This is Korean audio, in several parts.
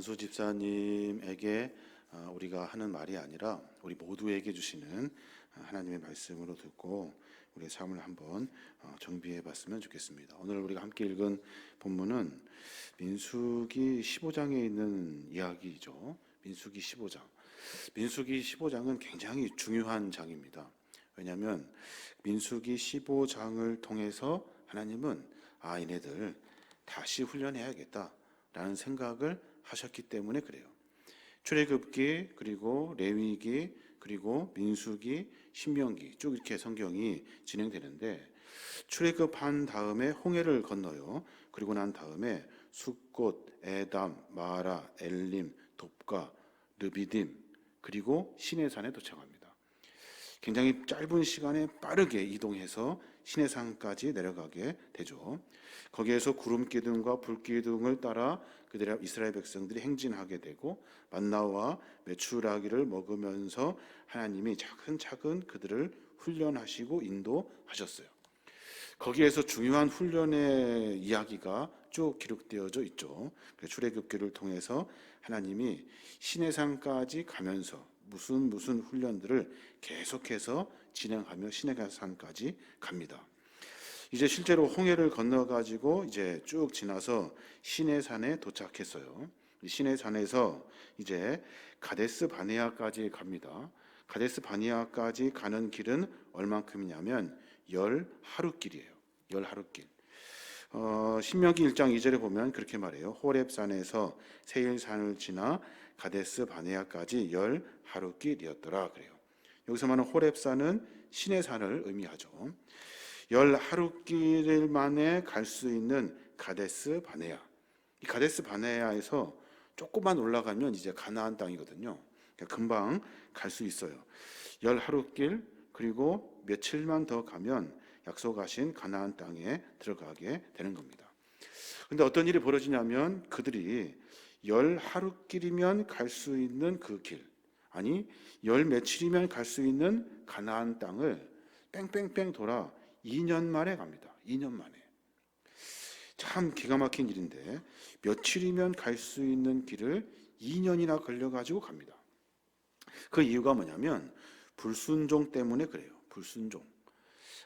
안수 집사님에게 우리가 하는 말이 아니라 우리 모두에게 주시는 하나님의 말씀으로 듣고 우리의 삶을 한번 정비해 봤으면 좋겠습니다. 오늘 우리가 함께 읽은 본문은 민수기 15장에 있는 이야기죠. 민수기 15장. 민수기 15장은 굉장히 중요한 장입니다. 왜냐하면 민수기 15장을 통해서 하나님은 얘네들 다시 훈련해야겠다라는 생각을 하셨기 때문에 그래요. 출애굽기, 그리고 레위기, 그리고 민수기, 신명기 쭉 이렇게 성경이 진행되는데, 출애굽한 다음에 홍해를 건너요. 그리고 난 다음에 숫곳, 에담, 마라, 엘림, 돕가, 르비딤, 그리고 시내산에 도착합니다. 굉장히 짧은 시간에 빠르게 이동해서 시내산까지 내려가게 되죠. 거기에서 구름 기둥과 불 기둥을 따라 그들의 이스라엘 백성들이 행진하게 되고, 만나와 메추라기를 먹으면서 하나님이 차근차근 그들을 훈련하시고 인도하셨어요. 거기에서 중요한 훈련의 이야기가 쭉 기록되어져 있죠. 출애굽기를 통해서 하나님이 시내산까지 가면서 무슨 훈련들을 계속해서 진행하며 시내산까지 갑니다. 이제 실제로 홍해를 건너가지고 이제 쭉 지나서 시내산에 도착했어요. 시내산에서 이제 가데스 바네아까지 갑니다. 가데스 바네아까지 가는 길은 얼만큼이냐면 10하루길이에요. 10하루길. 신명기 1장 2절에 보면 그렇게 말해요. 호렙산에서 세일산을 지나 가데스 바네아까지 10하루길이었더라 그래요. 여기서 말하는 호렙산은 시내산을 의미하죠. 10하루길 만에 갈 수 있는 가데스 바네아. 이 가데스 바네아에서 조금만 올라가면 이제 가나안 땅이거든요. 그러니까 금방 갈 수 있어요. 10하루길, 그리고 며칠만 더 가면 약속하신 가나안 땅에 들어가게 되는 겁니다. 근데 어떤 일이 벌어지냐면, 그들이 10하루길이면 갈 수 있는 그 길, 아니 10며칠이면 갈 수 있는 가나안 땅을 뺑뺑뺑 돌아 2년 만에 갑니다. 2년 만에. 참 기가 막힌 일인데, 며칠이면 갈 수 있는 길을 2년이나 걸려가지고 갑니다. 그 이유가 뭐냐면 불순종 때문에 그래요. 불순종.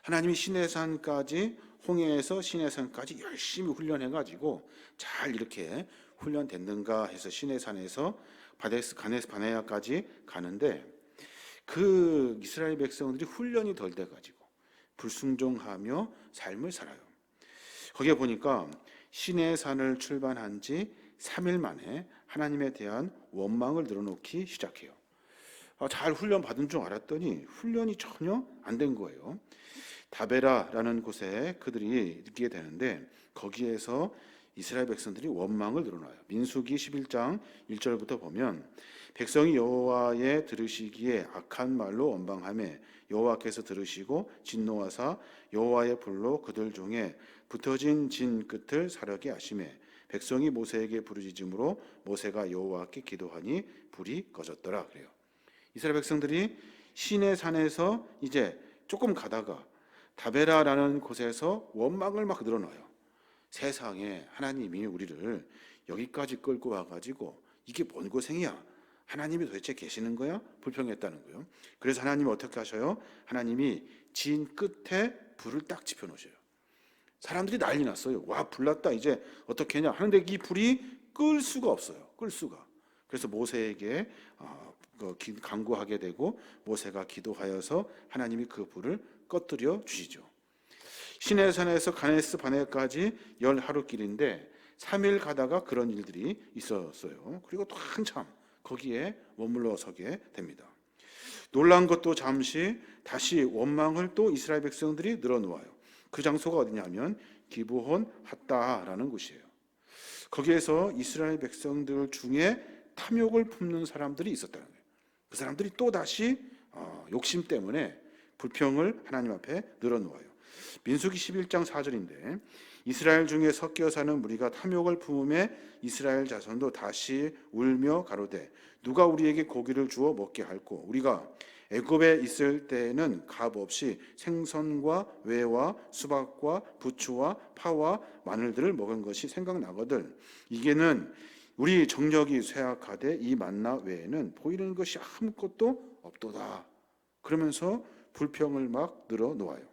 하나님이 시내산까지, 홍해에서 시내산까지 열심히 훈련해가지고 잘 이렇게 훈련됐는가 해서 시내산에서 가데스 바네아까지 가는데, 그 이스라엘 백성들이 훈련이 덜 돼가지고 불순종하며 삶을 살아요. 거기에 보니까 시내산을 출발한 지 3일 만에 하나님에 대한 원망을 늘어놓기 시작해요. 잘 훈련 받은 줄 알았더니 훈련이 전혀 안 된 거예요. 다베라라는 곳에 그들이 있게 되는데, 거기에서 이스라엘 백성들이 원망을 늘어놔요. 민수기 11장 1절부터 보면, 백성이 여호와의 들으시기에 악한 말로 원방하매 여호와께서 들으시고 진노하사 여호와의 불로 그들 중에 붙어진 진 끝을 사르게 하시매 백성이 모세에게 부르짖음으로 모세가 여호와께 기도하니 불이 꺼졌더라 그래요. 이스라엘 백성들이 시내산에서 이제 조금 가다가 다베라라는 곳에서 원망을 막 늘어놔요. 세상에 하나님이 우리를 여기까지 끌고 와가지고 이게 뭔 고생이야? 하나님이 도대체 계시는 거야? 불평했다는 거예요. 그래서 하나님이 어떻게 하셔요? 하나님이 진 끝에 불을 딱 지펴놓으셔요. 사람들이 난리 났어요. 와, 불났다, 이제 어떻게 하냐 하는데 이 불이 끌 수가 없어요. 끌 수가. 그래서 모세에게 간구하게 되고, 모세가 기도하여서 하나님이 그 불을 꺼뜨려 주시죠. 시내산에서 가데스 바네아까지 10하루길인데 3일 가다가 그런 일들이 있었어요. 그리고 또 한참 거기에 머물러 서게 됩니다. 놀란 것도 잠시 다시 원망을 또 이스라엘 백성들이 늘어놓아요. 그 장소가 어디냐면 기브온 핫다라는 곳이에요. 거기에서 이스라엘 백성들 중에 탐욕을 품는 사람들이 있었다는 거예요. 그 사람들이 또 다시 욕심 때문에 불평을 하나님 앞에 늘어놓아요. 민수기 11장 4절인데, 이스라엘 중에 섞여 사는 무리가 탐욕을 품음에 이스라엘 자손도 다시 울며 가로되 누가 우리에게 고기를 주어 먹게 할꼬? 우리가 애굽에 있을 때에는 값 없이 생선과 외와 수박과 부추와 파와 마늘들을 먹은 것이 생각나거든. 이게는 우리 정력이 쇠약하되 이 만나 외에는 보이는 것이 아무것도 없도다. 그러면서 불평을 막 늘어놓아요.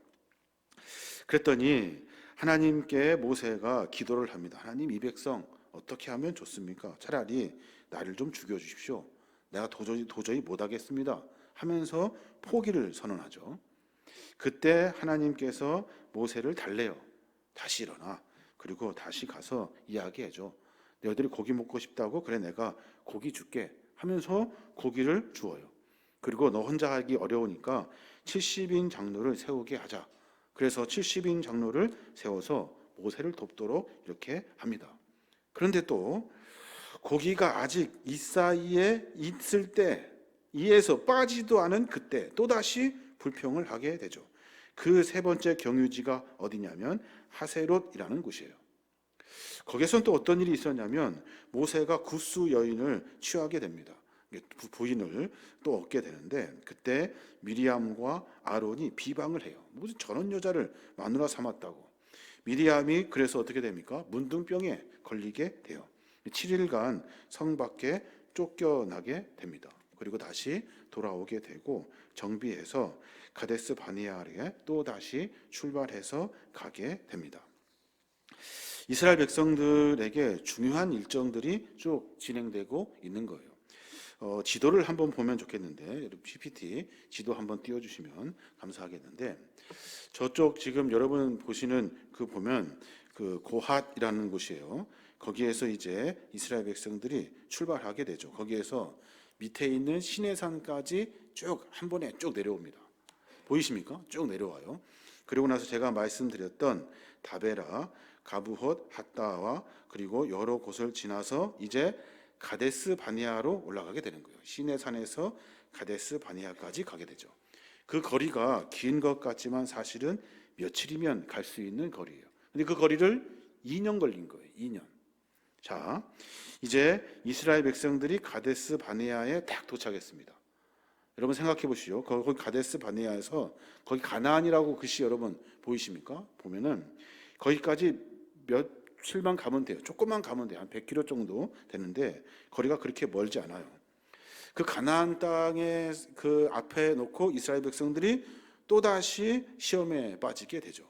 그랬더니 하나님께 모세가 기도를 합니다. 하나님, 이 백성 어떻게 하면 좋습니까? 차라리 나를 좀 죽여주십시오. 내가 도저히 못하겠습니다. 하면서 포기를 선언하죠. 그때 하나님께서 모세를 달래요. 다시 일어나. 그리고 다시 가서 이야기해줘. 너희들이 고기 먹고 싶다고? 그래, 내가 고기 줄게. 하면서 고기를 주어요. 그리고 너 혼자 하기 어려우니까 70인 장로를 세우게 하자. 그래서 70인 장로를 세워서 모세를 돕도록 이렇게 합니다. 그런데 또 고기가 아직 이 사이에 있을 때, 이에서 빠지도 않은 그때 또다시 불평을 하게 되죠. 그 세 번째 경유지가 어디냐면 하세롯이라는 곳이에요. 거기에선 또 어떤 일이 있었냐면 모세가 굿수 여인을 취하게 됩니다. 부인을 또 얻게 되는데, 그때 미리암과 아론이 비방을 해요. 무슨 저런 여자를 마누라 삼았다고. 미리암이 그래서 어떻게 됩니까? 문둥병에 걸리게 돼요. 7일간 성 밖에 쫓겨나게 됩니다. 그리고 다시 돌아오게 되고 정비해서 가데스 바네아에 또 다시 출발해서 가게 됩니다. 이스라엘 백성들에게 중요한 일정들이 쭉 진행되고 있는 거예요. 지도를 한번 보면 좋겠는데, PPT 지도 한번 띄워주시면 감사하겠는데, 저쪽 지금 여러분 보시는 그 보면 그 고핫이라는 곳이에요. 거기에서 이제 이스라엘 백성들이 출발하게 되죠. 거기에서 밑에 있는 시내산까지 쭉 한 번에 쭉 내려옵니다. 보이십니까? 쭉 내려와요. 그리고 나서 제가 말씀드렸던 다베라, 가부헛, 핫다와 그리고 여러 곳을 지나서 이제 가데스 바네아로 올라가게 되는 거예요. 시내산에서 가데스 바네아까지 가게 되죠. 그 거리가 긴 것 같지만 사실은 며칠이면 갈 수 있는 거리예요. 근데 그 거리를 2년 걸린 거예요. 2년. 자, 이제 이스라엘 백성들이 가데스 바네아에 딱 도착했습니다. 여러분 생각해 보시죠. 거기 가데스 바네아에서 거기 가나안이라고 글씨 여러분 보이십니까? 보면은 거기까지 며칠만 가면 돼요. 조금만 가면 돼요. 한 100km 정도 되는데 거리가 그렇게 멀지 않아요. 그 가나안 땅에 그 앞에 놓고 이스라엘 백성들이 또다시 시험에 빠지게 되죠.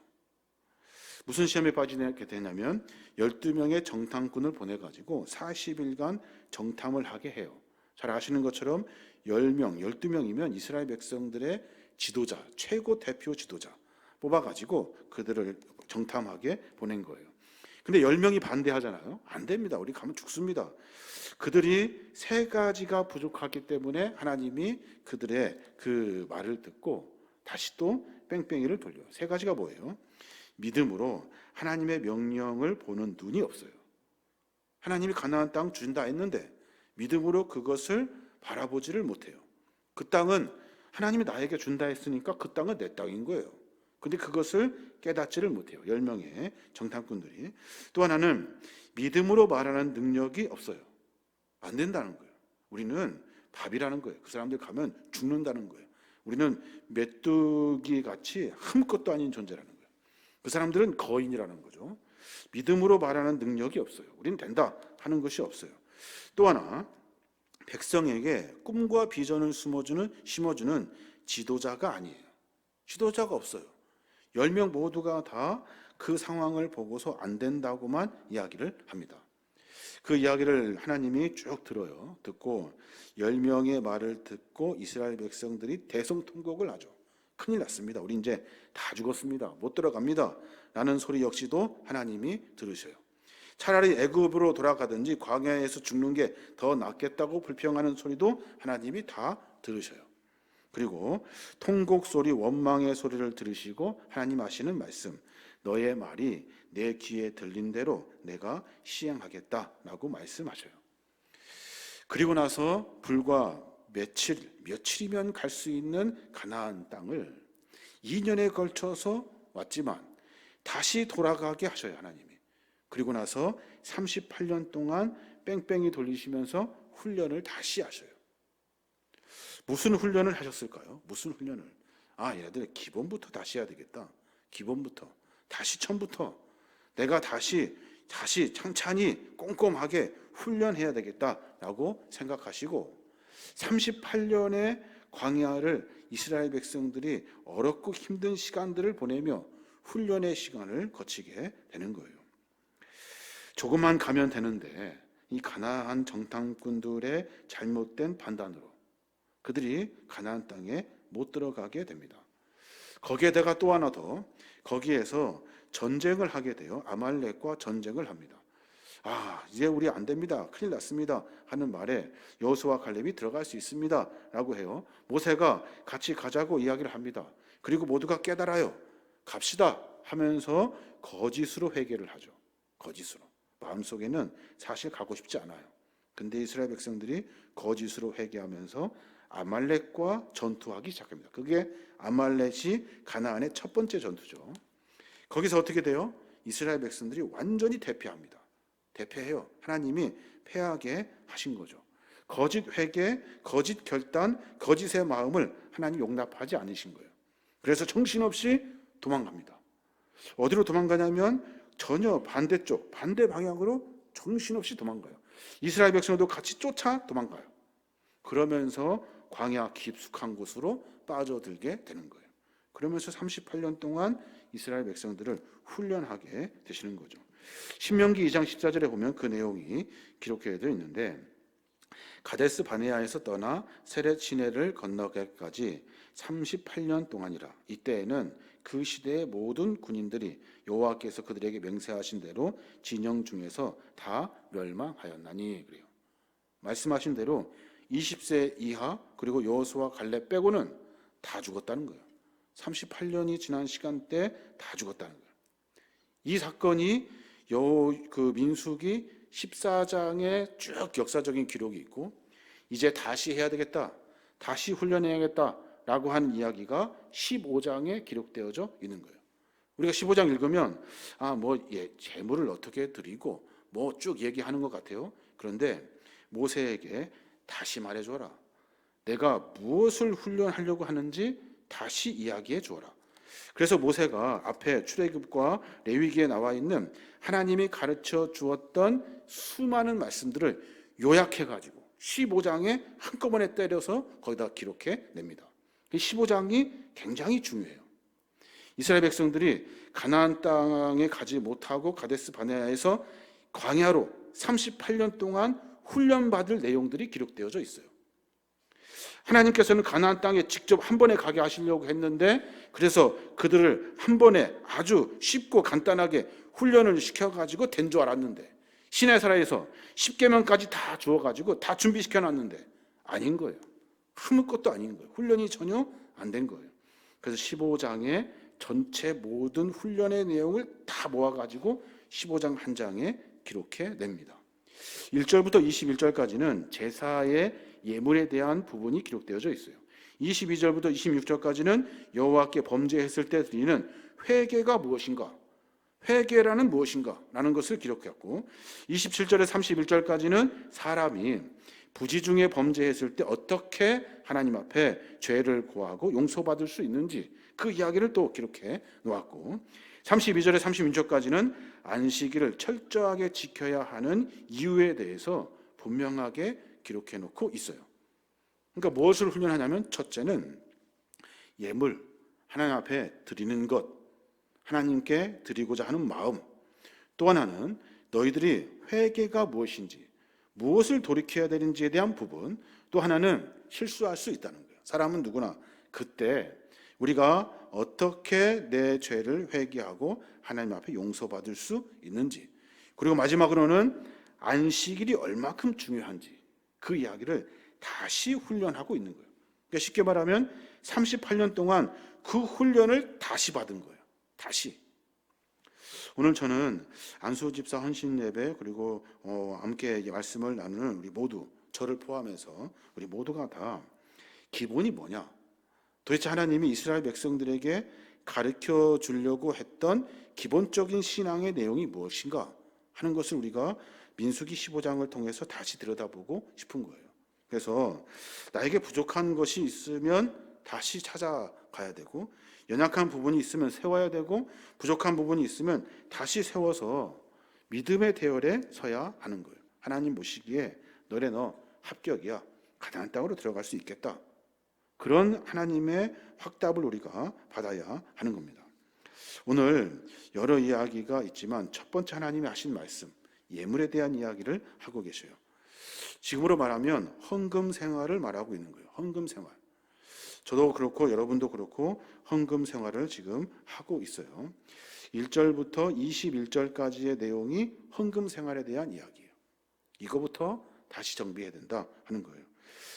무슨 시험에 빠지게 되냐면 12명의 정탐꾼을 보내가지고 40일간 정탐을 하게 해요. 잘 아시는 것처럼 10명, 12명이면 이스라엘 백성들의 지도자, 최고 대표 지도자 뽑아가지고 그들을 정탐하게 보낸 거예요. 근데 10명이 반대하잖아요. 안 됩니다. 우리 가면 죽습니다. 그들이 세 가지가 부족하기 때문에 하나님이 그들의 그 말을 듣고 다시 또 뺑뺑이를 돌려요. 세 가지가 뭐예요? 믿음으로 하나님의 명령을 보는 눈이 없어요. 하나님이 가나안 땅 준다 했는데 믿음으로 그것을 바라보지를 못해요. 그 땅은 하나님이 나에게 준다 했으니까 그 땅은 내 땅인 거예요. 근데 그것을 깨닫지를 못해요. 10명의 정탐꾼들이. 또 하나는 믿음으로 말하는 능력이 없어요. 안 된다는 거예요. 우리는 밥이라는 거예요. 그 사람들 가면 죽는다는 거예요. 우리는 메뚜기 같이 아무것도 아닌 존재라는 거예요. 그 사람들은 거인이라는 거죠. 믿음으로 말하는 능력이 없어요. 우리는 된다 하는 것이 없어요. 또 하나, 백성에게 꿈과 비전을 심어주는 지도자가 아니에요. 지도자가 없어요. 10명 모두가 다 그 상황을 보고서 안 된다고만 이야기를 합니다. 그 이야기를 하나님이 쭉 들어요. 듣고 10명의 말을 듣고 이스라엘 백성들이 대성통곡을 하죠. 큰일 났습니다. 우리 이제 다 죽었습니다. 못 들어갑니다. 라는 소리 역시도 하나님이 들으셔요. 차라리 애굽으로 돌아가든지 광야에서 죽는 게 더 낫겠다고 불평하는 소리도 하나님이 다 들으셔요. 그리고 통곡 소리, 원망의 소리를 들으시고 하나님 하시는 말씀, 너의 말이 내 귀에 들린 대로 내가 시행하겠다라고 말씀하셔요. 그리고 나서 불과 며칠이면 갈 수 있는 가나안 땅을 2년에 걸쳐서 왔지만 다시 돌아가게 하셔요, 하나님이. 그리고 나서 38년 동안 뺑뺑이 돌리시면서 훈련을 다시 하셔요. 무슨 훈련을 하셨을까요? 무슨 훈련을? 얘네들 기본부터 다시 해야 되겠다. 기본부터. 다시 처음부터. 내가 다시 찬찬히 꼼꼼하게 훈련해야 되겠다라고 생각하시고 38년의 광야를 이스라엘 백성들이 어렵고 힘든 시간들을 보내며 훈련의 시간을 거치게 되는 거예요. 조금만 가면 되는데 이 가나안 정탐꾼들의 잘못된 판단으로 그들이 가나안 땅에 못 들어가게 됩니다. 거기에다가 또 하나 더, 거기에서 전쟁을 하게 돼요. 아말렉과 전쟁을 합니다. 이제 우리 안 됩니다, 큰일 났습니다 하는 말에 여호수아와 갈렙이 들어갈 수 있습니다 라고 해요. 모세가 같이 가자고 이야기를 합니다. 그리고 모두가 깨달아요. 갑시다 하면서 거짓으로 회개를 하죠. 거짓으로. 마음속에는 사실 가고 싶지 않아요. 근데 이스라엘 백성들이 거짓으로 회개하면서 아말렉과 전투하기 시작합니다. 그게 아말렉이 가나안의 첫 번째 전투죠. 거기서 어떻게 돼요? 이스라엘 백성들이 완전히 대패합니다. 대패해요. 하나님이 패하게 하신 거죠. 거짓 회개, 거짓 결단, 거짓의 마음을 하나님 용납하지 않으신 거예요. 그래서 정신없이 도망갑니다. 어디로 도망가냐면 전혀 반대쪽, 반대 방향으로 정신없이 도망가요. 이스라엘 백성도 같이 쫓아 도망가요. 그러면서 광야 깊숙한 곳으로 빠져들게 되는 거예요. 그러면서 38년 동안 이스라엘 백성들을 훈련하게 되시는 거죠. 신명기 2장 14절에 보면 그 내용이 기록되어 있는데, 가데스 바네아에서 떠나 세렛 시내를 건너기까지 38년 동안이라. 이때에는 그 시대의 모든 군인들이 여호와께서 그들에게 맹세하신 대로 진영 중에서 다 멸망하였나니. 그래요. 말씀하신 대로 20세 이하 그리고 여호수아 갈렙 빼고는 다 죽었다는 거예요. 38년이 지난 시간대 다 죽었다는 거예요. 이 사건이 그 민수기 14장에 쭉 역사적인 기록이 있고, 이제 다시 해야 되겠다, 다시 훈련해야겠다라고 하는 이야기가 15장에 기록되어져 있는 거예요. 우리가 15장 읽으면 재물을 어떻게 드리고 쭉 얘기하는 것 같아요. 그런데 모세에게 다시 말해줘라. 내가 무엇을 훈련하려고 하는지 다시 이야기해 주어라. 그래서 모세가 앞에 출애굽과 레위기에 나와 있는 하나님이 가르쳐 주었던 수많은 말씀들을 요약해가지고 15장에 한꺼번에 때려서 거기다 기록해 냅니다. 15장이 굉장히 중요해요. 이스라엘 백성들이 가나안 땅에 가지 못하고 가데스 바네아에서 광야로 38년 동안 훈련받을 내용들이 기록되어져 있어요. 하나님께서는 가나안 땅에 직접 한 번에 가게 하시려고 했는데, 그래서 그들을 한 번에 아주 쉽고 간단하게 훈련을 시켜가지고 된 줄 알았는데, 시내사라에서 10계명까지 다 주어가지고 다 준비시켜놨는데 아닌 거예요. 아무것도 아닌 거예요. 훈련이 전혀 안 된 거예요. 그래서 15장에 전체 모든 훈련의 내용을 다 모아가지고 15장 한 장에 기록해 냅니다. 1절부터 21절까지는 제사의 예물에 대한 부분이 기록되어져 있어요. 22절부터 26절까지는 여호와께 범죄했을 때 드리는 회개가 무엇인가, 회개라는 무엇인가 라는 것을 기록했고, 27절에 31절까지는 사람이 부지 중에 범죄했을 때 어떻게 하나님 앞에 죄를 고하고 용서받을 수 있는지 그 이야기를 또 기록해 놓았고, 32절에 36절까지는 안식일을 철저하게 지켜야 하는 이유에 대해서 분명하게 기록해 놓고 있어요. 그러니까 무엇을 훈련하냐면, 첫째는 예물, 하나님 앞에 드리는 것, 하나님께 드리고자 하는 마음. 또 하나는 너희들이 회개가 무엇인지, 무엇을 돌이켜야 되는지에 대한 부분. 또 하나는 실수할 수 있다는 거예요. 사람은 누구나 그때 우리가 어떻게 내 죄를 회개하고 하나님 앞에 용서받을 수 있는지, 그리고 마지막으로는 안식일이 얼마큼 중요한지 그 이야기를 다시 훈련하고 있는 거예요. 그러니까 쉽게 말하면 38년 동안 그 훈련을 다시 받은 거예요. 다시. 오늘 저는 안수 집사 헌신 예배, 그리고 함께 말씀을 나누는 우리 모두, 저를 포함해서 우리 모두가 다 기본이 뭐냐, 도대체 하나님이 이스라엘 백성들에게 가르쳐 주려고 했던 기본적인 신앙의 내용이 무엇인가 하는 것을 우리가 민수기 15장을 통해서 다시 들여다보고 싶은 거예요. 그래서 나에게 부족한 것이 있으면 다시 찾아가야 되고, 연약한 부분이 있으면 세워야 되고, 부족한 부분이 있으면 다시 세워서 믿음의 대열에 서야 하는 거예요. 하나님 보시기에 너 합격이야. 가나안 땅으로 들어갈 수 있겠다. 그런 하나님의 확답을 우리가 받아야 하는 겁니다. 오늘 여러 이야기가 있지만 첫 번째 하나님이 하신 말씀, 예물에 대한 이야기를 하고 계셔요. 지금으로 말하면 헌금 생활을 말하고 있는 거예요. 헌금 생활. 저도 그렇고 여러분도 그렇고 헌금 생활을 지금 하고 있어요. 1절부터 21절까지의 내용이 헌금 생활에 대한 이야기예요. 이거부터 다시 정비해야 된다 하는 거예요.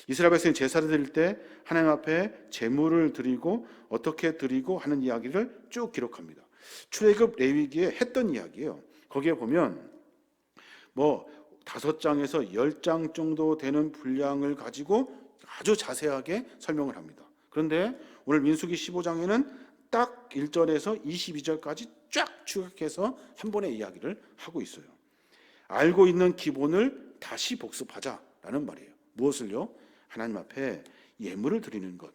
이스라엘 백성이 제사를 드릴 때 하나님 앞에 제물을 드리고 어떻게 드리고 하는 이야기를 쭉 기록합니다. 출애굽 레위기에 했던 이야기예요. 거기에 보면 5장에서 10장 정도 되는 분량을 가지고 아주 자세하게 설명을 합니다. 그런데 오늘 민수기 15장에는 딱 1절에서 22절까지 쫙 추격해서 한 번의 이야기를 하고 있어요. 알고 있는 기본을 다시 복습하자라는 말이에요. 무엇을요? 하나님 앞에 예물을 드리는 것,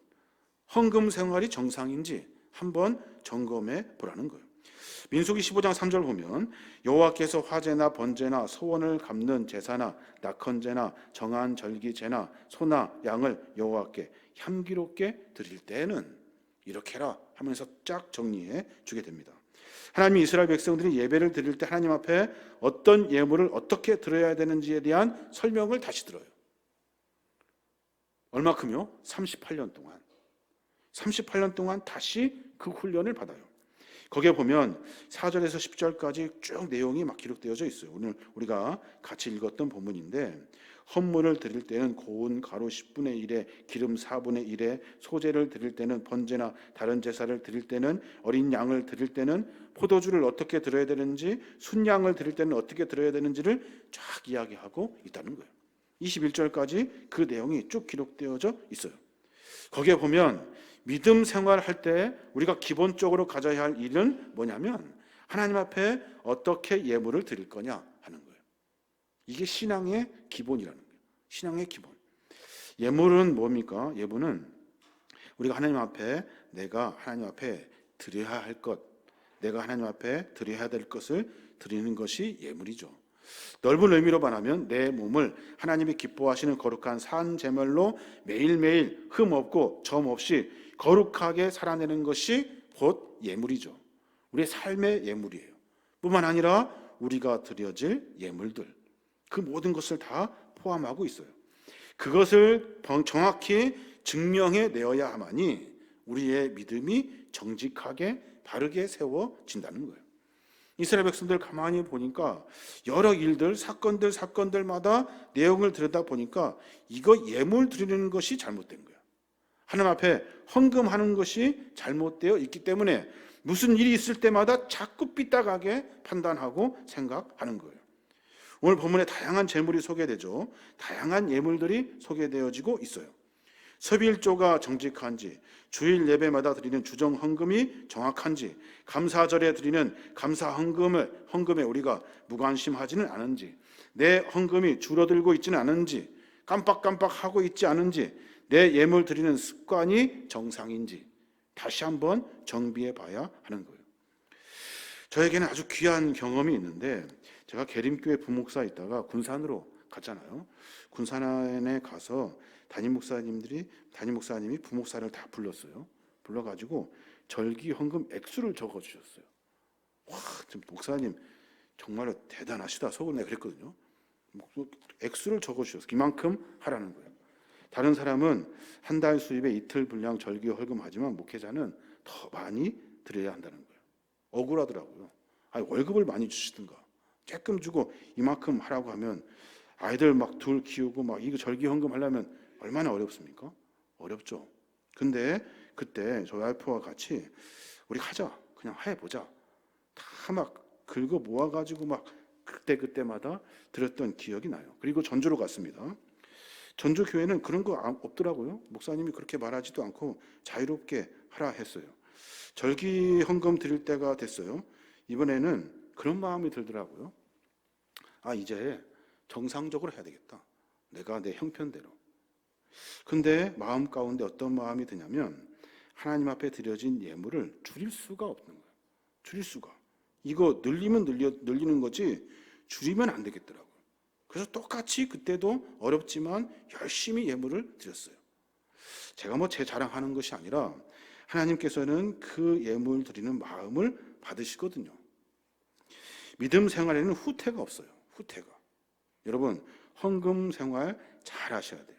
헌금 생활이 정상인지 한번 점검해 보라는 거예요. 민수기 15장 3절 보면 여호와께서 화제나 번제나 소원을 갚는 제사나 낙헌제나 정한 절기제나 소나 양을 여호와께 향기롭게 드릴 때는 이렇게 해라 하면서 쫙 정리해 주게 됩니다. 하나님이 이스라엘 백성들이 예배를 드릴 때 하나님 앞에 어떤 예물을 어떻게 드려야 되는지에 대한 설명을 다시 들어요. 얼마큼요? 38년 동안. 38년 동안 다시 그 훈련을 받아요. 거기에 보면 4절에서 10절까지 쭉 내용이 막 기록되어져 있어요. 오늘 우리가 같이 읽었던 본문인데 헌물을 드릴 때는 고운 가루 10분의 1에 기름 4분의 1에 소제를 드릴 때는 번제나 다른 제사를 드릴 때는 어린 양을 드릴 때는 포도주를 어떻게 드려야 되는지 순양을 드릴 때는 어떻게 드려야 되는지를 쫙 이야기하고 있다는 거예요. 21절까지 그 내용이 쭉 기록되어져 있어요. 거기에 보면 믿음 생활할 때 우리가 기본적으로 가져야 할 일은 뭐냐면 하나님 앞에 어떻게 예물을 드릴 거냐 하는 거예요. 이게 신앙의 기본이라는 거예요. 신앙의 기본. 예물은 뭡니까? 예물은 우리가 하나님 앞에 내가 하나님 앞에 드려야 할 것, 내가 하나님 앞에 드려야 될 것을 드리는 것이 예물이죠. 넓은 의미로 말하면 내 몸을 하나님이 기뻐하시는 거룩한 산 제물로 매일매일 흠 없고 점 없이 거룩하게 살아내는 것이 곧 예물이죠. 우리의 삶의 예물이에요. 뿐만 아니라 우리가 드려질 예물들, 그 모든 것을 다 포함하고 있어요. 그것을 정확히 증명해 내어야만이 우리의 믿음이 정직하게 바르게 세워진다는 거예요. 이스라엘 백성들 가만히 보니까 여러 일들, 사건들마다 내용을 들여다 보니까 이거 예물 드리는 것이 잘못된 거야. 하나님 앞에 헌금하는 것이 잘못되어 있기 때문에 무슨 일이 있을 때마다 자꾸 삐딱하게 판단하고 생각하는 거예요. 오늘 본문에 다양한 제물이 소개되죠. 다양한 예물들이 소개되어지고 있어요. 섭일조가 정직한지, 주일 예배마다 드리는 주정 헌금이 정확한지, 감사절에 드리는 감사 헌금에 우리가 무관심하지는 않은지, 내 헌금이 줄어들고 있지는 않은지, 깜빡깜빡하고 있지 않은지, 내 예물 드리는 습관이 정상인지 다시 한번 정비해 봐야 하는 거예요. 저에게는 아주 귀한 경험이 있는데 제가 계림교회 부목사 있다가 군산으로 갔잖아요. 군산에 가서 담임 목사님이 부목사를 다 불렀어요. 불러가지고 절기 헌금 액수를 적어주셨어요. 와, 지금 목사님 정말 대단하시다 속으로 내가 그랬거든요. 액수를 적어주셨어요. 이만큼 하라는 거예요. 다른 사람은 한 달 수입의 이틀 분량 절기 헌금하지만 목회자는 더 많이 드려야 한다는 거예요. 억울하더라고요. 아니, 월급을 많이 주시든가 조금 주고 이만큼 하라고 하면 아이들 막 둘 키우고 막 이거 절기 헌금 하려면 얼마나 어렵습니까? 어렵죠. 근데 그때 저희 와이프와 같이 우리 가자, 그냥 해보자. 다 막 긁어 모아가지고 막 그때마다 드렸던 기억이 나요. 그리고 전주로 갔습니다. 전주 교회는 그런 거 없더라고요. 목사님이 그렇게 말하지도 않고 자유롭게 하라 했어요. 절기 헌금 드릴 때가 됐어요. 이번에는 그런 마음이 들더라고요. 아, 이제 정상적으로 해야 되겠다. 내가 내 형편대로. 근데 마음 가운데 어떤 마음이 드냐면 하나님 앞에 드려진 예물을 줄일 수가 없는 거예요. 줄일 수가. 이거 늘리면 늘리는 거지 줄이면 안 되겠더라고요. 그래서 똑같이 그때도 어렵지만 열심히 예물을 드렸어요. 제가 뭐 제 자랑하는 것이 아니라 하나님께서는 그 예물 드리는 마음을 받으시거든요. 믿음 생활에는 후퇴가 없어요. 후퇴가. 여러분, 헌금 생활 잘 하셔야 돼요.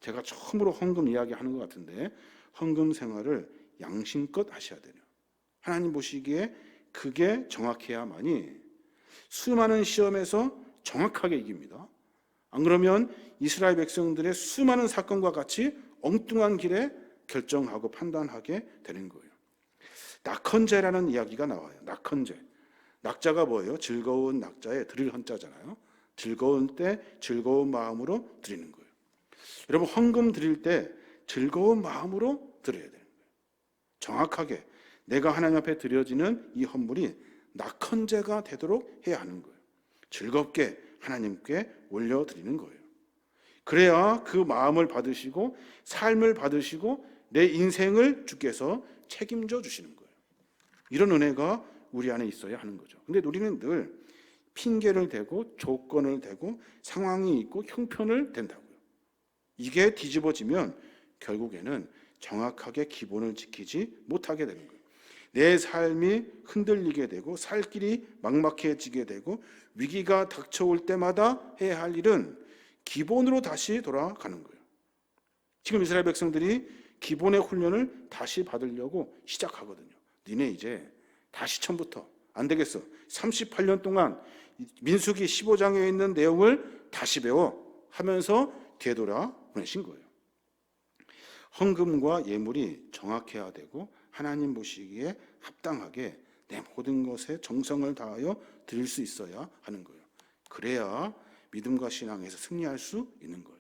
제가 처음으로 헌금 이야기하는 것 같은데 헌금 생활을 양심껏 하셔야 돼요. 하나님 보시기에 그게 정확해야만이 수많은 시험에서 정확하게 이깁니다. 안 그러면 이스라엘 백성들의 수많은 사건과 같이 엉뚱한 길에 결정하고 판단하게 되는 거예요. 낙헌제라는 이야기가 나와요. 낙헌제. 낙자가 뭐예요? 즐거운 낙자에 드릴 헌자잖아요. 즐거운 때 즐거운 마음으로 드리는 거예요. 여러분, 헌금 드릴 때 즐거운 마음으로 드려야 되는 거예요. 정확하게 내가 하나님 앞에 드려지는 이 헌물이 낙헌제가 되도록 해야 하는 거예요. 즐겁게 하나님께 올려드리는 거예요. 그래야 그 마음을 받으시고 삶을 받으시고 내 인생을 주께서 책임져 주시는 거예요. 이런 은혜가 우리 안에 있어야 하는 거죠. 근데 우리는 늘 핑계를 대고 조건을 대고 상황이 있고 형편을 댄다고요. 이게 뒤집어지면 결국에는 정확하게 기본을 지키지 못하게 되는 거예요. 내 삶이 흔들리게 되고 살 길이 막막해지게 되고 위기가 닥쳐올 때마다 해야 할 일은 기본으로 다시 돌아가는 거예요. 지금 이스라엘 백성들이 기본의 훈련을 다시 받으려고 시작하거든요. 니네 이제 다시 처음부터 안 되겠어. 38년 동안 민수기 15장에 있는 내용을 다시 배워 하면서 되돌아 보내신 거예요. 헌금과 예물이 정확해야 되고 하나님 보시기에 합당하게 내 모든 것에 정성을 다하여 드릴 수 있어야 하는 거예요. 그래야 믿음과 신앙에서 승리할 수 있는 거예요.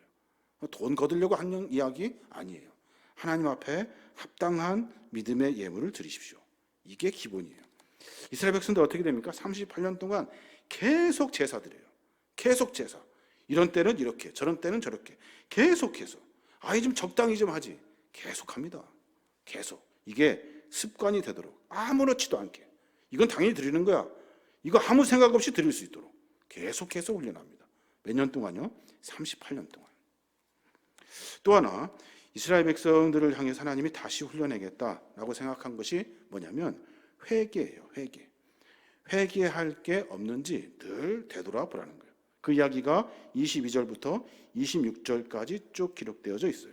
돈 거두려고 하는 이야기 아니에요. 하나님 앞에 합당한 믿음의 예물을 드리십시오. 이게 기본이에요. 이스라엘 백성들 어떻게 됩니까? 38년 동안 계속 제사 드려요. 계속 제사. 이런 때는 이렇게, 저런 때는 저렇게. 계속해서. 아이 좀 적당히 좀 하지. 계속합니다. 계속. 이게 습관이 되도록 아무렇지도 않게. 이건 당연히 드리는 거야. 이거 아무 생각 없이 드릴 수 있도록 계속해서 훈련합니다. 몇 년 동안요? 38년 동안. 또 하나 이스라엘 백성들을 향해서 하나님이 다시 훈련하겠다라고 생각한 것이 뭐냐면 회개예요. 회개. 회개할 게 없는지 늘 되돌아보라는 거예요. 그 이야기가 22절부터 26절까지 쭉 기록되어져 있어요.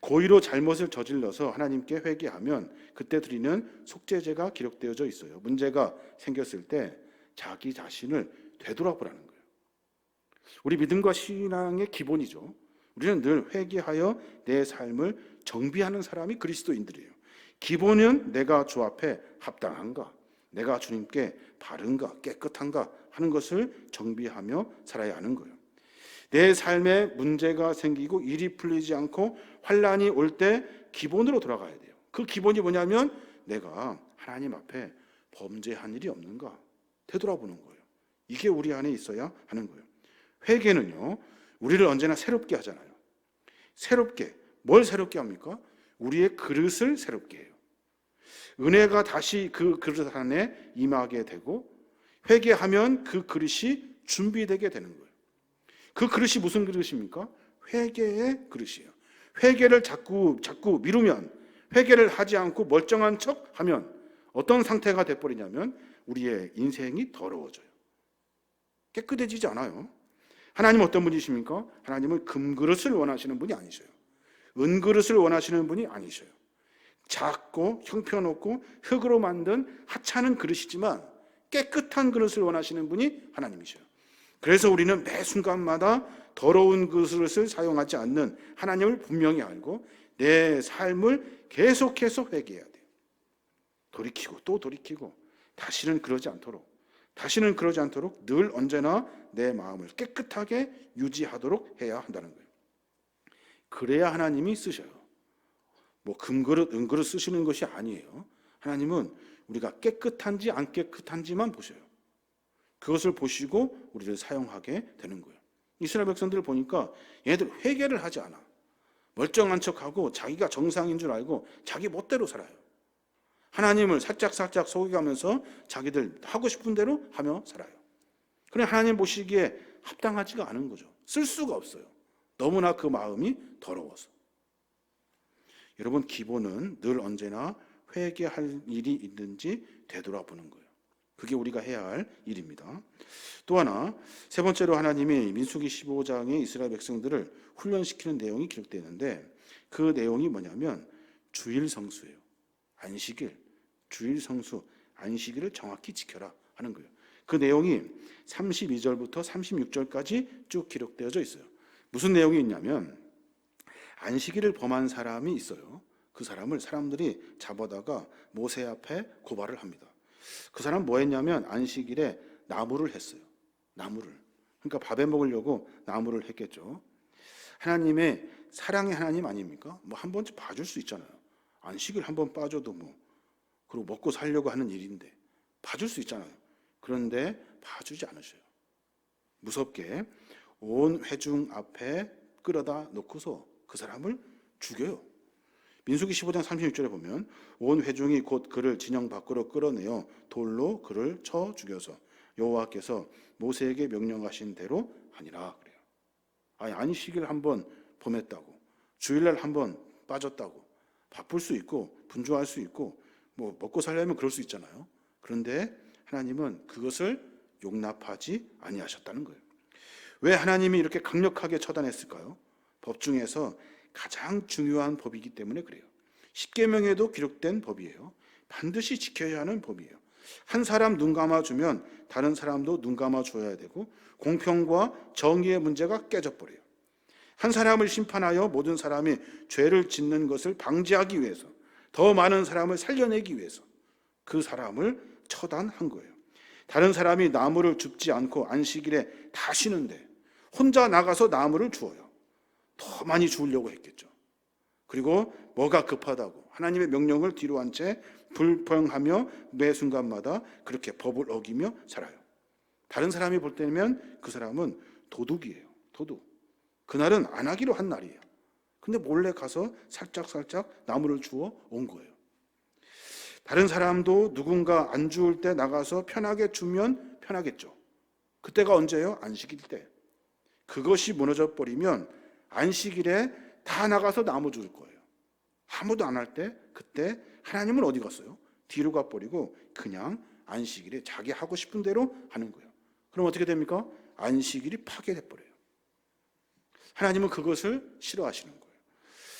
고의로 잘못을 저질러서 하나님께 회개하면 그때 드리는 속죄제가 기록되어져 있어요. 문제가 생겼을 때 자기 자신을 되돌아보라는 거예요. 우리 믿음과 신앙의 기본이죠. 우리는 늘 회개하여 내 삶을 정비하는 사람이 그리스도인들이에요. 기본은 내가 주 앞에 합당한가, 내가 주님께 바른가, 깨끗한가 하는 것을 정비하며 살아야 하는 거예요. 내 삶에 문제가 생기고 일이 풀리지 않고 환난이 올 때 기본으로 돌아가야 돼요. 그 기본이 뭐냐면 내가 하나님 앞에 범죄한 일이 없는가 되돌아보는 거예요. 이게 우리 안에 있어야 하는 거예요. 회개는요, 우리를 언제나 새롭게 하잖아요. 새롭게. 뭘 새롭게 합니까? 우리의 그릇을 새롭게 해요. 은혜가 다시 그 그릇 안에 임하게 되고 회개하면 그 그릇이 준비되게 되는 거예요. 그 그릇이 무슨 그릇입니까? 회개의 그릇이에요. 회개를 자꾸 미루면, 회개를 하지 않고 멀쩡한 척 하면 어떤 상태가 돼버리냐면 우리의 인생이 더러워져요. 깨끗해지지 않아요. 하나님 어떤 분이십니까? 하나님은 금그릇을 원하시는 분이 아니셔요. 은그릇을 원하시는 분이 아니셔요. 작고 형편없고 흙으로 만든 하찮은 그릇이지만 깨끗한 그릇을 원하시는 분이 하나님이셔요. 그래서 우리는 매 순간마다 더러운 그릇을 사용하지 않는 하나님을 분명히 알고 내 삶을 계속해서 회개해야 돼요. 돌이키고 또 돌이키고 다시는 그러지 않도록 늘 언제나 내 마음을 깨끗하게 유지하도록 해야 한다는 거예요. 그래야 하나님이 쓰셔요. 뭐 금그릇, 은그릇 쓰시는 것이 아니에요. 하나님은 우리가 깨끗한지 안 깨끗한지만 보셔요. 그것을 보시고 우리를 사용하게 되는 거예요. 이스라엘 백성들을 보니까 얘네들 회개를 하지 않아. 멀쩡한 척하고 자기가 정상인 줄 알고 자기 멋대로 살아요. 하나님을 살짝 속여가면서 자기들 하고 싶은 대로 하며 살아요. 그래 하나님 보시기에 합당하지가 않은 거죠. 쓸 수가 없어요. 너무나 그 마음이 더러워서. 여러분, 기본은 늘 언제나 회개할 일이 있는지 되돌아보는 거예요. 그게 우리가 해야 할 일입니다. 또 하나, 세 번째로 하나님이 민수기 15장에 이스라엘 백성들을 훈련시키는 내용이 기록되어 있는데, 그 내용이 뭐냐면 주일 성수예요. 안식일, 주일 성수, 안식일을 정확히 지켜라 하는 거예요. 그 내용이 32절부터 36절까지 쭉 기록되어져 있어요. 무슨 내용이 있냐면, 안식일을 범한 사람이 있어요. 그 사람을 사람들이 잡아다가 모세 앞에 고발을 합니다. 그 사람 뭐 했냐면 안식일에 나무를 했어요. 나무를. 그러니까 밥에 먹으려고 나무를 했겠죠. 하나님의 사랑의 하나님 아닙니까? 뭐 한 번쯤 봐줄 수 있잖아요. 안식일 한 번 빠져도 그리고 먹고 살려고 하는 일인데 봐줄 수 있잖아요. 그런데 봐주지 않으셔요. 무섭게 온 회중 앞에 끌어다 놓고서 그 사람을 죽여요. 민수기 15장 36절에 보면 온 회중이 곧 그를 진영 밖으로 끌어내어 돌로 그를 쳐 죽여서 여호와께서 모세에게 명령하신 대로 하니라 그래요. 아니, 안식일 한번 범했다고, 주일날 한번 빠졌다고, 바쁠 수 있고 분주할 수 있고 먹고 살려면 그럴 수 있잖아요. 그런데 하나님은 그것을 용납하지 아니하셨다는 거예요. 왜 하나님이 이렇게 강력하게 처단했을까요? 법 중에서 가장 중요한 법이기 때문에 그래요. 십계명에도 기록된 법이에요. 반드시 지켜야 하는 법이에요. 한 사람 눈 감아주면 다른 사람도 눈 감아줘야 되고 공평과 정의의 문제가 깨져버려요. 한 사람을 심판하여 모든 사람이 죄를 짓는 것을 방지하기 위해서, 더 많은 사람을 살려내기 위해서 그 사람을 처단한 거예요. 다른 사람이 나무를 줍지 않고 안식일에 다 쉬는데 혼자 나가서 나무를 주어요. 더 많이 주우려고 했겠죠. 그리고 뭐가 급하다고 하나님의 명령을 뒤로 한 채 불평하며 매 순간마다 그렇게 법을 어기며 살아요. 다른 사람이 볼 때면 그 사람은 도둑이에요. 도둑. 그날은 안 하기로 한 날이에요. 근데 몰래 가서 살짝 나무를 주워 온 거예요. 다른 사람도 누군가 안 주울 때 나가서 편하게 주면 편하겠죠. 그때가 언제예요? 안식일 때. 그것이 무너져 버리면 안식일에 다 나가서 나무 줄 거예요. 아무도 안 할 때 그때 하나님은 어디 갔어요? 뒤로 가버리고 그냥 안식일에 자기 하고 싶은 대로 하는 거예요. 그럼 어떻게 됩니까? 안식일이 파괴돼 버려요. 하나님은 그것을 싫어하시는 거예요.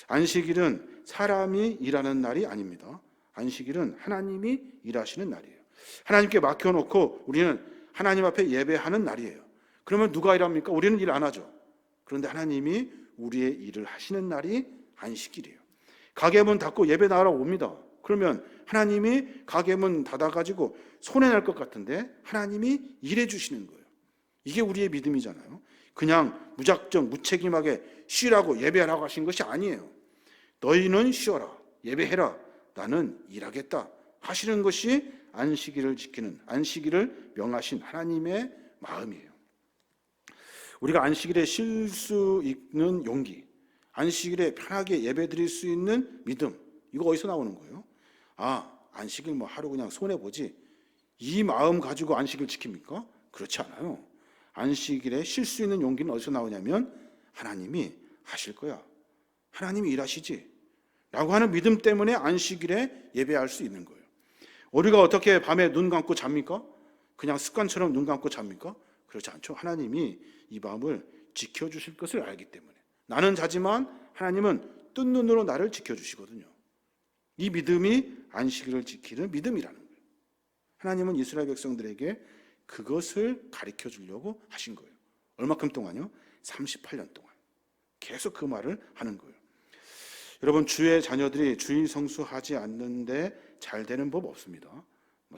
안식일은 사람이 일하는 날이 아닙니다. 안식일은 하나님이 일하시는 날이에요. 하나님께 맡겨놓고 우리는 하나님 앞에 예배하는 날이에요. 그러면 누가 일합니까? 우리는 일 안 하죠. 그런데 하나님이 우리의 일을 하시는 날이 안식일이에요. 가게 문 닫고 예배 나가러 옵니다. 그러면 하나님이 가게 문 닫아가지고 손해날 것 같은데 하나님이 일해 주시는 거예요. 이게 우리의 믿음이잖아요. 그냥 무작정 무책임하게 쉬라고 예배하라고 하신 것이 아니에요. 너희는 쉬어라, 예배해라, 나는 일하겠다 하시는 것이 안식일을 지키는, 안식일을 명하신 하나님의 마음이에요. 우리가 안식일에 쉴 수 있는 용기, 안식일에 편하게 예배드릴 수 있는 믿음, 이거 어디서 나오는 거예요? 안식일 하루 그냥 손해보지, 이 마음 가지고 안식일 지킵니까? 그렇지 않아요. 안식일에 쉴 수 있는 용기는 어디서 나오냐면 하나님이 하실 거야, 하나님이 일하시지 라고 하는 믿음 때문에 안식일에 예배할 수 있는 거예요. 우리가 어떻게 밤에 눈 감고 잡니까? 그냥 습관처럼 눈 감고 잡니까? 그렇지 않죠. 하나님이 이 밤을 지켜주실 것을 알기 때문에 나는 자지만 하나님은 뜬 눈으로 나를 지켜주시거든요. 이 믿음이 안식일을 지키는 믿음이라는 거예요. 하나님은 이스라엘 백성들에게 그것을 가르쳐 주려고 하신 거예요. 얼마큼 동안요? 38년 동안 계속 그 말을 하는 거예요. 여러분, 주의 자녀들이 주일 성수하지 않는데 잘 되는 법 없습니다.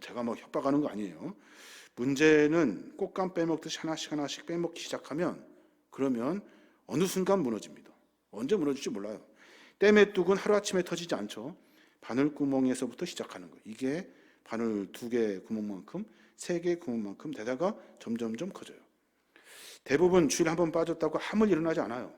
제가 협박하는 거 아니에요. 문제는 꽃감 빼먹듯이 하나씩 빼먹기 시작하면 그러면 어느 순간 무너집니다. 언제 무너질지 몰라요. 땜의 뚝은 하루아침에 터지지 않죠. 바늘구멍에서부터 시작하는 거예요. 이게 바늘 2개 구멍만큼, 3개 구멍만큼 되다가 점점점 커져요. 대부분 주일 한 번 빠졌다고 아무 일 일어나지 않아요.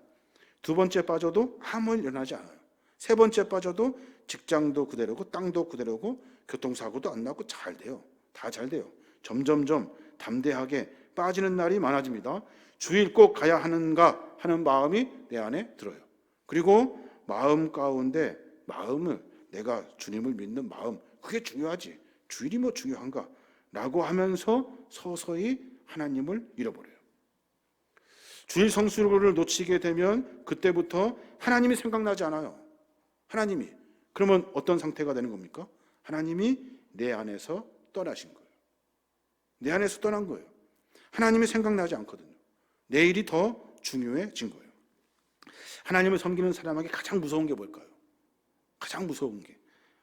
2번째 빠져도 아무 일 일어나지 않아요. 3번째 빠져도 직장도 그대로고 땅도 그대로고 교통사고도 안 나고 잘 돼요. 다 잘 돼요. 점점점 담대하게 빠지는 날이 많아집니다. 주일 꼭 가야 하는가 하는 마음이 내 안에 들어요. 그리고 마음 가운데 마음을 내가 주님을 믿는 마음, 그게 중요하지. 주일이 뭐 중요한가? 라고 하면서 서서히 하나님을 잃어버려요. 주일 성수를 놓치게 되면 그때부터 하나님이 생각나지 않아요. 하나님이. 그러면 어떤 상태가 되는 겁니까? 하나님이 내 안에서 떠나신 거예요. 내 안에서 떠난 거예요. 하나님이 생각나지 않거든요. 내일이 더 중요해진 거예요. 하나님을 섬기는 사람에게 가장 무서운 게 뭘까요? 가장 무서운 게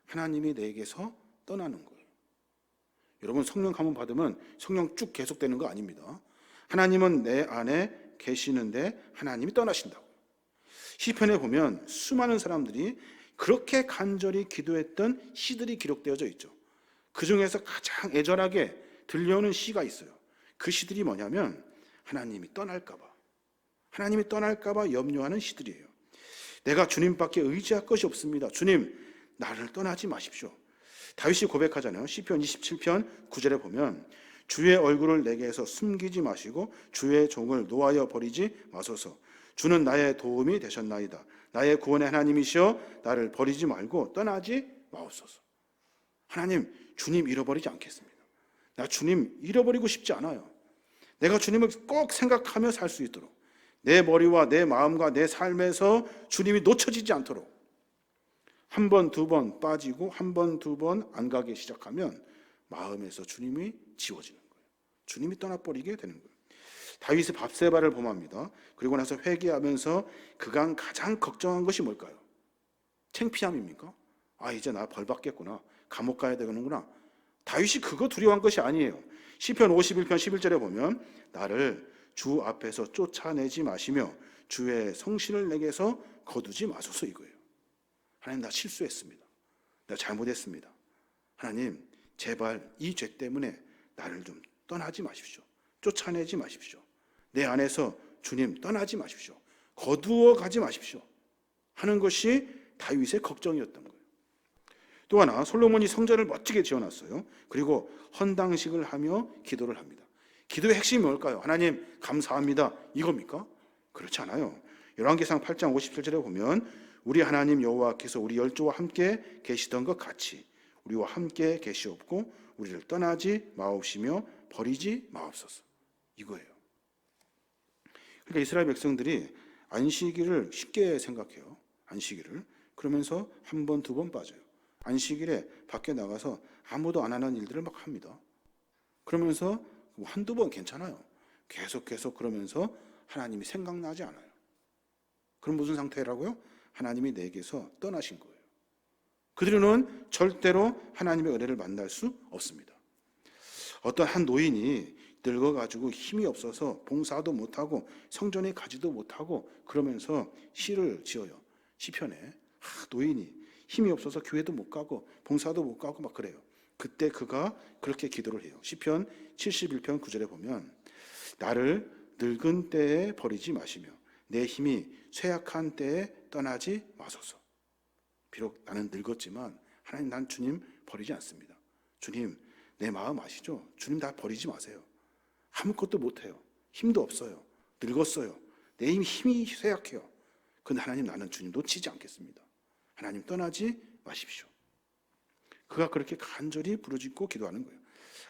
하나님이 내게서 떠나는 거예요. 여러분, 성령 감화 받으면 성령 쭉 계속되는 거 아닙니다. 하나님은 내 안에 계시는데 하나님이 떠나신다고. 시편에 보면 수많은 사람들이 그렇게 간절히 기도했던 시들이 기록되어져 있죠. 그 중에서 가장 애절하게 들려오는 시가 있어요. 그 시들이 뭐냐면 하나님이 떠날까 봐 염려하는 시들이에요. 내가 주님밖에 의지할 것이 없습니다. 주님, 나를 떠나지 마십시오. 다윗이 고백하잖아요. 시편 27편 9절에 보면 주의 얼굴을 내게서 숨기지 마시고 주의 종을 노하여 버리지 마소서. 주는 나의 도움이 되셨나이다. 나의 구원의 하나님이시여 나를 버리지 말고 떠나지 마옵소서. 하나님, 주님 잃어버리지 않겠습니다. 나 주님 잃어버리고 싶지 않아요. 내가 주님을 꼭 생각하며 살 수 있도록, 내 머리와 내 마음과 내 삶에서 주님이 놓쳐지지 않도록, 한 번, 두 번 빠지고 한 번, 두 번 안 가기 시작하면 마음에서 주님이 지워지는 거예요. 주님이 떠나버리게 되는 거예요. 다윗이 밧세바를 범합니다. 그리고 나서 회개하면서 그간 가장 걱정한 것이 뭘까요? 창피함입니까? 아, 이제 나 벌 받겠구나. 감옥 가야 되는구나. 다윗이 그거 두려워한 것이 아니에요. 시편 51편 11절에 보면 나를 주 앞에서 쫓아내지 마시며 주의 성신을 내게서 거두지 마소서, 이거예요. 하나님, 나 실수했습니다. 내가 잘못했습니다. 하나님, 제발 이 죄 때문에 나를 좀 떠나지 마십시오. 쫓아내지 마십시오. 내 안에서 주님 떠나지 마십시오. 거두어 가지 마십시오. 하는 것이 다윗의 걱정이었던 거예요. 또 하나, 솔로몬이 성전을 멋지게 지어놨어요. 그리고 헌당식을 하며 기도를 합니다. 기도의 핵심이 뭘까요? 하나님 감사합니다, 이겁니까? 그렇지 않아요. 열왕기상 8장 57절에 보면 우리 하나님 여호와께서 우리 열조와 함께 계시던 것 같이 우리와 함께 계시옵고 우리를 떠나지 마옵시며 버리지 마옵소서, 이거예요. 그러니까 이스라엘 백성들이 안식일을 쉽게 생각해요. 안식일을. 그러면서 한 번, 두 번 빠져요. 안식일에 밖에 나가서 아무도 안 하는 일들을 막 합니다. 그러면서 한두 번 괜찮아요. 계속 그러면서 하나님이 생각나지 않아요. 그럼 무슨 상태라고요? 하나님이 내게서 떠나신 거예요. 그들은 절대로 하나님의 은혜를 만날 수 없습니다. 어떤 한 노인이 늙어가지고 힘이 없어서 봉사도 못하고 성전에 가지도 못하고 그러면서 시를 지어요. 시편에. 노인이 힘이 없어서 교회도 못 가고 봉사도 못 가고 막 그래요. 그때 그가 그렇게 기도를 해요. 시편 71편 9절에 보면 나를 늙은 때에 버리지 마시며 내 힘이 쇠약한 때에 떠나지 마소서. 비록 나는 늙었지만 하나님, 난 주님 버리지 않습니다. 주님, 내 마음 아시죠? 주님 나 버리지 마세요. 아무것도 못해요. 힘도 없어요. 늙었어요. 내 힘이 쇠약해요. 근데 하나님, 나는 주님 놓치지 않겠습니다. 하나님 떠나지 마십시오. 그가 그렇게 간절히 부르짖고 기도하는 거예요.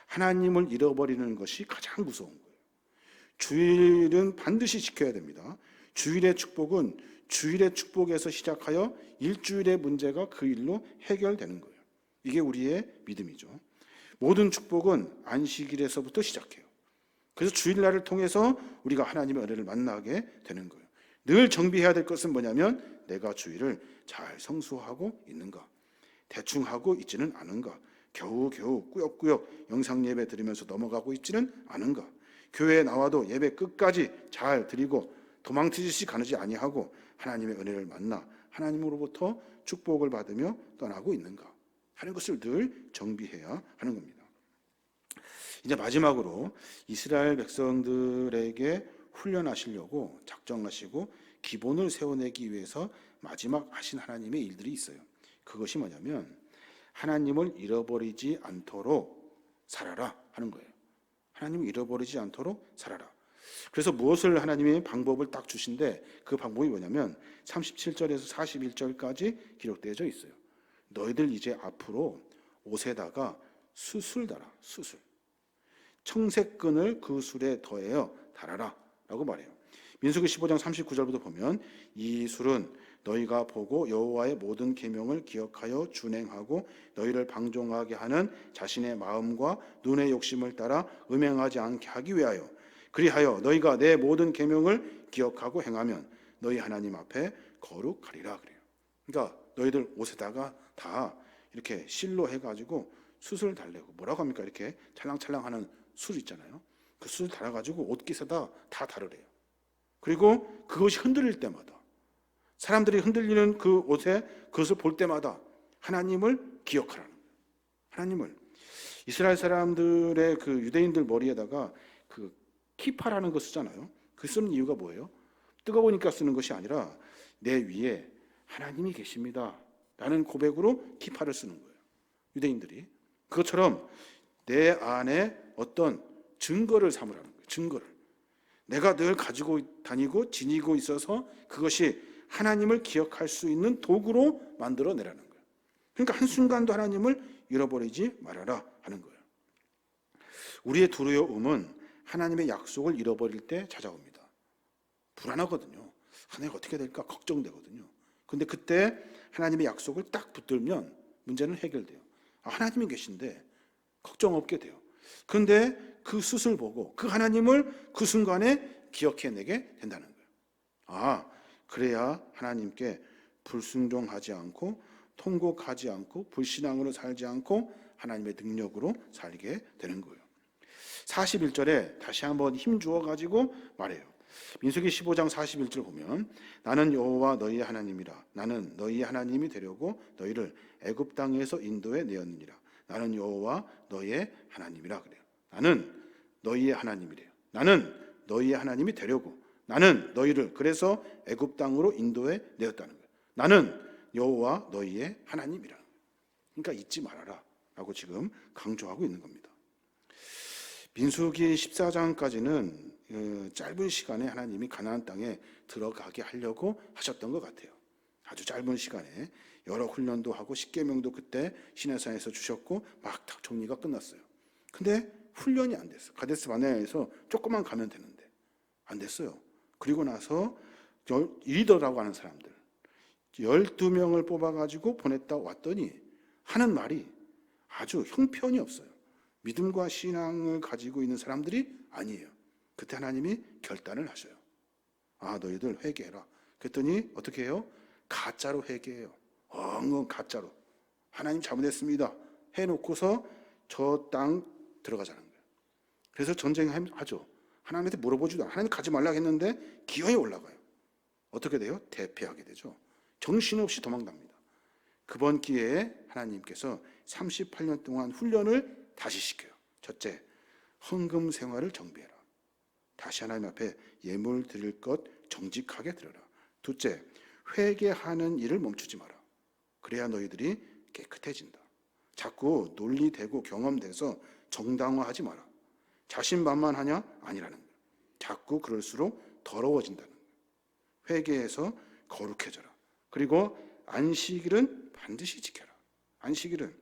하나님을 잃어버리는 것이 가장 무서운 거예요. 주일은 반드시 지켜야 됩니다. 주일의 축복은 주일의 축복에서 시작하여 일주일의 문제가 그 일로 해결되는 거예요. 이게 우리의 믿음이죠. 모든 축복은 안식일에서부터 시작해요. 그래서 주일날을 통해서 우리가 하나님의 은혜를 만나게 되는 거예요. 늘 정비해야 될 것은 뭐냐면 내가 주일을 잘 성수하고 있는가, 대충 하고 있지는 않은가, 겨우겨우 꾸역꾸역 영상 예배 드리면서 넘어가고 있지는 않은가, 교회에 나와도 예배 끝까지 잘 드리고 도망치듯이 가지 아니하고 하나님의 은혜를 만나 하나님으로부터 축복을 받으며 떠나고 있는가 하는 것을 늘 정비해야 하는 겁니다. 이제 마지막으로 이스라엘 백성들에게 훈련하시려고 작정하시고 기본을 세워내기 위해서 마지막 하신 하나님의 일들이 있어요. 그것이 뭐냐면 하나님을 잃어버리지 않도록 살아라 하는 거예요. 하나님을 잃어버리지 않도록 살아라. 그래서 무엇을 하나님이 방법을 딱 주신데 그 방법이 뭐냐면 37절에서 41절까지 기록되어져 있어요. 너희들 이제 앞으로 옷에다가 수술 달아. 수술. 청색끈을 그 술에 더하여 달아라 라고 말해요. 민수기 15장 39절부터 보면 이 술은 너희가 보고 여호와의 모든 계명을 기억하여 준행하고 너희를 방종하게 하는 자신의 마음과 눈의 욕심을 따라 음행하지 않게 하기 위하여 그리하여 너희가 내 모든 계명을 기억하고 행하면 너희 하나님 앞에 거룩하리라 그래요. 그러니까 너희들 옷에다가 다 이렇게 실로 해가지고 숯을 달래고 뭐라고 합니까? 이렇게 찰랑찰랑하는 술 있잖아요. 그 술 달아가지고 옷깃에다 다 다르래요. 그리고 그것이 흔들릴 때마다 사람들이 흔들리는 그 옷에 그것을 볼 때마다 하나님을 기억하라는 거예요. 하나님을 이스라엘 사람들의 그 유대인들 머리에다가 그 키파라는 거 쓰잖아요. 그 쓰는 이유가 뭐예요? 뜨거우니까 쓰는 것이 아니라 내 위에 하나님이 계십니다 라는 고백으로 키파를 쓰는 거예요. 유대인들이 그것처럼 내 안에 어떤 증거를 삼으라는 거예요. 증거를 내가 늘 가지고 다니고 지니고 있어서 그것이 하나님을 기억할 수 있는 도구로 만들어내라는 거예요. 그러니까 한순간도 하나님을 잃어버리지 말아라 하는 거예요. 우리의 두려움은 하나님의 약속을 잃어버릴 때 찾아옵니다. 불안하거든요. 내가 어떻게 될까 걱정되거든요. 그런데 그때 하나님의 약속을 딱 붙들면 문제는 해결돼요. 하나님이 계신데 걱정 없게 돼요. 그런데 그 숫을 보고 그 하나님을 그 순간에 기억해내게 된다는 거예요. 그래야 하나님께 불순종하지 않고 통곡하지 않고 불신앙으로 살지 않고 하나님의 능력으로 살게 되는 거예요. 41절에 다시 한번 힘 주어가지고 말해요. 민수기 15장 41절 보면 나는 여호와 너희의 하나님이라. 나는 너희의 하나님이 되려고 너희를 애굽 땅에서 인도해 내었느니라. 나는 여호와 너희의 하나님이라 그래요. 나는 너희의 하나님이래요. 나는 너희의 하나님이 되려고 나는 너희를 그래서 애굽 땅으로 인도해 내었다는 거예요. 나는 여호와 너희의 하나님이라. 그러니까 잊지 말아라 라고 지금 강조하고 있는 겁니다. 민수기 14장까지는 짧은 시간에 하나님이 가나안 땅에 들어가게 하려고 하셨던 것 같아요. 아주 짧은 시간에 여러 훈련도 하고 십계명도 그때 시내산에서 주셨고 막 딱 정리가 끝났어요. 근데 훈련이 안 됐어요. 가데스 바네아에서 조금만 가면 되는데 안 됐어요. 그리고 나서 리더라고 하는 사람들 12명을 뽑아가지고 보냈다 왔더니 하는 말이 아주 형편이 없어요. 믿음과 신앙을 가지고 있는 사람들이 아니에요. 그때 하나님이 결단을 하셔요. 너희들 회개해라. 그랬더니 어떻게 해요? 가짜로 회개해요. 가짜로. 하나님 잘못했습니다. 해놓고서 저 땅 들어가자는 거예요. 그래서 전쟁하죠. 하나님한테 물어보지도 않아요. 하나님 가지 말라고 했는데 기어에 올라가요. 어떻게 돼요? 대패하게 되죠. 정신없이 도망갑니다. 그번 기회에 하나님께서 38년 동안 훈련을 다시 시켜요. 첫째, 헌금 생활을 정비해라. 다시 하나님 앞에 예물 드릴 것 정직하게 드려라. 둘째, 회개하는 일을 멈추지 마라. 그래야 너희들이 깨끗해진다. 자꾸 논리되고 경험돼서 정당화하지 마라. 자신만만하냐? 아니라는 거예요. 자꾸 그럴수록 더러워진다는 거예요. 회개해서 거룩해져라. 그리고 안식일은 반드시 지켜라. 안식일은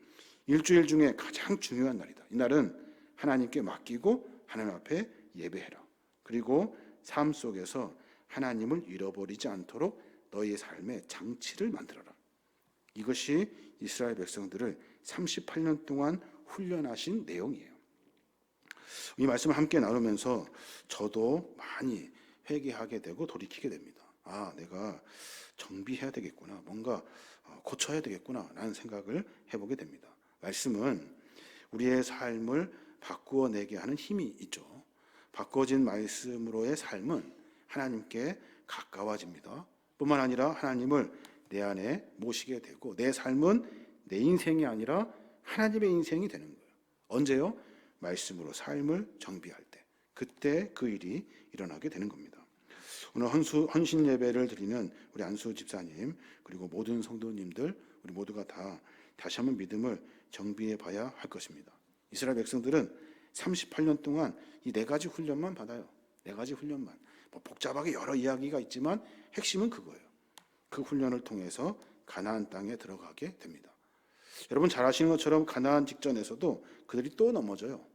일주일 중에 가장 중요한 날이다. 이 날은 하나님께 맡기고 하나님 앞에 예배해라. 그리고 삶 속에서 하나님을 잃어버리지 않도록 너희의 삶에 장치를 만들어라. 이것이 이스라엘 백성들을 38년 동안 훈련하신 내용이에요. 이 말씀을 함께 나누면서 저도 많이 회개하게 되고 돌이키게 됩니다. 내가 정비해야 되겠구나. 뭔가 고쳐야 되겠구나 라는 생각을 해보게 됩니다. 말씀은 우리의 삶을 바꾸어내게 하는 힘이 있죠. 바꿔진 말씀으로의 삶은 하나님께 가까워집니다. 뿐만 아니라 하나님을 내 안에 모시게 되고 내 삶은 내 인생이 아니라 하나님의 인생이 되는 거예요. 언제요? 말씀으로 삶을 정비할 때. 그때 그 일이 일어나게 되는 겁니다. 오늘 헌신 예배를 드리는 우리 안수 집사님 그리고 모든 성도님들 우리 모두가 다 다시 한번 믿음을 정비해 봐야 할 것입니다. 이스라엘 백성들은 38년 동안 이 네 가지 훈련만 받아요. 네 가지 훈련만. 뭐 복잡하게 여러 이야기가 있지만 핵심은 그거예요. 그 훈련을 통해서 가나안 땅에 들어가게 됩니다. 여러분 잘 아시는 것처럼 가나안 직전에서도 그들이 또 넘어져요.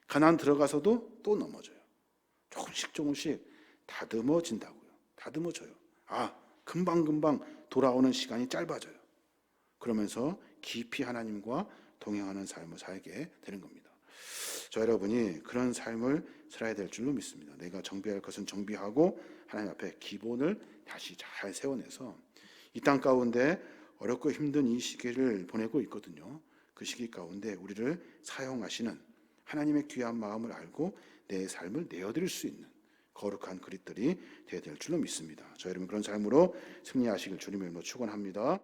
가나안 들어가서도 또 넘어져요. 조금씩 다듬어진다고요. 다듬어져요. 금방금방 돌아오는 시간이 짧아져요. 그러면서 깊이 하나님과 동행하는 삶을 살게 되는 겁니다. 저 여러분이 그런 삶을 살아야 될 줄로 믿습니다. 내가 정비할 것은 정비하고 하나님 앞에 기본을 다시 잘 세워내서 이 땅 가운데 어렵고 힘든 이 시기를 보내고 있거든요. 그 시기 가운데 우리를 사용하시는 하나님의 귀한 마음을 알고 내 삶을 내어드릴 수 있는 거룩한 그릇들이 되어야 될 줄로 믿습니다. 저 여러분 그런 삶으로 승리하시길 주님의 이름으로 축원합니다.